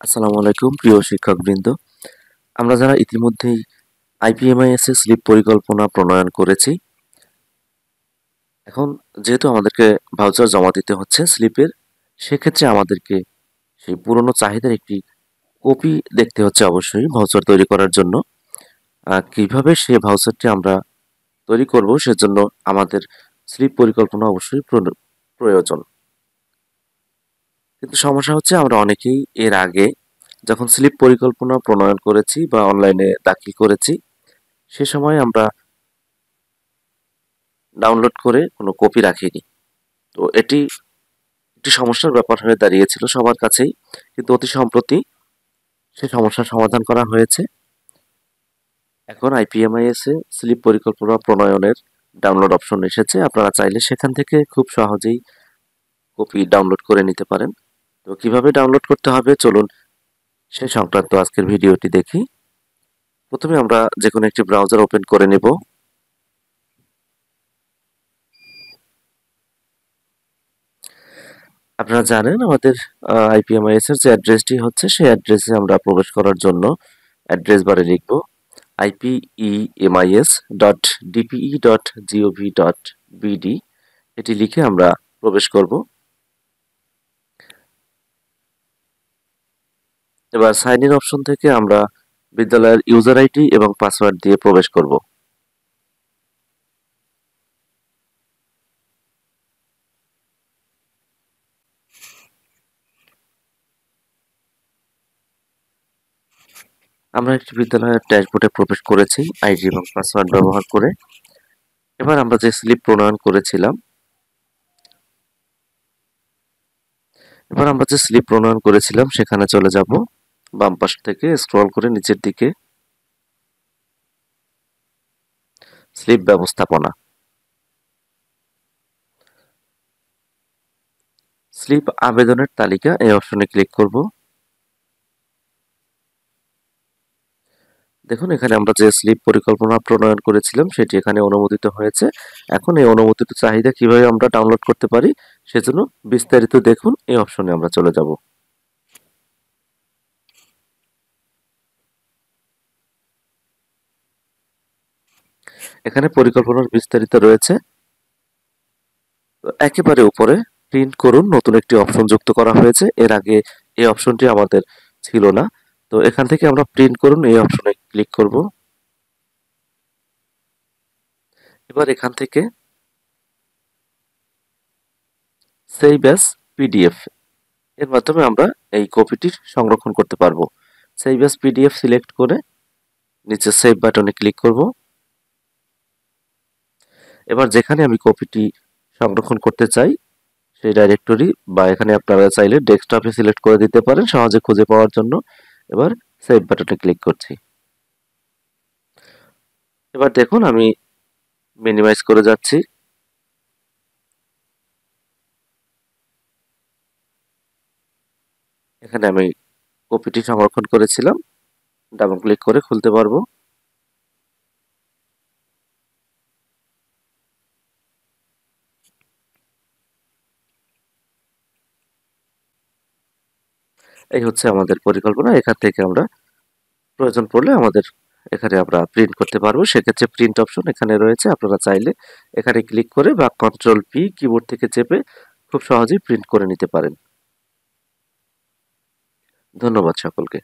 আসসালামু আলাইকুম প্রিয় শিক্ষকবৃন্দ। আমরা যারা ইতিমধ্যেই আইপিএমআইএস এর স্লিপ পরিকল্পনা প্রণয়ন করেছি, এখন যেহেতু আমাদেরকে ভাউচার জমা দিতে হচ্ছে স্লিপের, সেক্ষেত্রে আমাদেরকে সেই পুরনো চাহিদার একটি কপি দেখতে হচ্ছে অবশ্যই ভাউচার তৈরি করার জন্য। কিভাবে সে ভাউচারটি আমরা তৈরি করব সেজন্য আমাদের স্লিপ পরিকল্পনা অবশ্যই প্রয়োজন। কিন্তু সমস্যা হচ্ছে আমরা অনেকেই এর আগে যখন স্লিপ পরিকল্পনা প্রণয়ন করেছি বা অনলাইনে দাখিল করেছি, সে সময় আমরা ডাউনলোড করে কোনো কপি রাখিনি। তো এটি একটি সমস্যার ব্যাপার হয়ে দাঁড়িয়েছিল সবার কাছেই, কিন্তু অতি সম্প্রতি সে সমস্যার সমাধান করা হয়েছে। এখন আইপিএমআইএস এ স্লিপ পরিকল্পনা প্রণয়নের ডাউনলোড অপশন এসেছে। আপনারা চাইলে সেখান থেকে খুব সহজেই কপি ডাউনলোড করে নিতে পারেন। তো কিভাবে ডাউনলোড করতে হবে চলুন সে সংক্রান্ত আজকের ভিডিওটি দেখি। প্রথমে আমরা যে কোনো একটি ব্রাউজার ওপেন করে নেব। আপনারা জানেন আমাদের আইপিএমআইএস এর যে অ্যাড্রেসটি হচ্ছে সেই অ্যাড্রেসে আমরা প্রবেশ করার জন্য অ্যাড্রেস বারে লিখব ipemis.dpe.gov.bd। এটি লিখে আমরা প্রবেশ করব। এবার সাইন ইন অপশন থেকে আমরা বিদ্যালয়ের ইউজার আইডি এবং পাসওয়ার্ড দিয়ে প্রবেশ করব। আমরা একটি বিদ্যালয়ের ড্যাশবোর্ডে প্রবেশ করেছি আইডি এবং পাসওয়ার্ড ব্যবহার করে। এবার আমরা যে স্লিপ প্রণয়ন করেছিলাম সেখানে চলে যাব। বাম পাশ থেকে স্ক্রল করে নিচের দিকে স্লিপ ব্যবস্থাপনা, স্লিপ আবেদনের তালিকা এই অপশনে ক্লিক করব। দেখুন এখানে আমরা যে স্লিপ পরিকল্পনা প্রণয়ন করেছিলাম সেটি এখানে অনুমোদিত হয়েছে। এখন এই অনুমোদিত চাহিদা কিভাবে আমরা ডাউনলোড করতে পারি সেজন্য বিস্তারিত দেখুন এই অপশনে আমরা চলে যাব। এখানে পরিকল্পনার বিস্তারিত রয়েছে। একেবারে উপরে প্রিন্ট করুন নতুন একটি অপশন যুক্ত করা হয়েছে। এর আগে এই অপশনটি আমাদের ছিল না। তো এখান থেকে আমরা প্রিন্ট করুন এই অপশনে ক্লিক করব। এবার এখান থেকে সেভ অ্যাজ পিডিএফ এর মাধ্যমে আমরা এই কপিটি সংরক্ষণ করতে পারবো। সেভ অ্যাজ পিডিএফ সিলেক্ট করে নিচে সেভ বাটনে ক্লিক করব। এবার যেখানে আমি কপিটি সংরক্ষণ করতে চাই সেই ডাইরেক্টরি বা এখানে আপনারা চাইলে ডেস্কটপে সিলেক্ট করে দিতে পারেন সহজে খুঁজে পাওয়ার জন্য। এবার সেভ বাটনে ক্লিক করছি। এবার দেখুন আমি মিনিমাইজ করে যাচ্ছি। এখানে আমি কপিটি সংরক্ষণ করেছিলাম, ডাবল ক্লিক করে খুলতে পারবো। এই হচ্ছে আমাদের পরিকল্পনা। এখান থেকে আমরা প্রয়োজন পড়লে এখানে আমরা প্রিন্ট করতে পারবো। সেক্ষেত্রে প্রিন্ট অপশন এখানে রয়েছে। আপনারা চাইলে এখানে ক্লিক করে বা কন্ট্রোল পি কিবোর্ড থেকে চেপে খুব সহজেই প্রিন্ট করে নিতে পারেন। ধন্যবাদ সকলকে।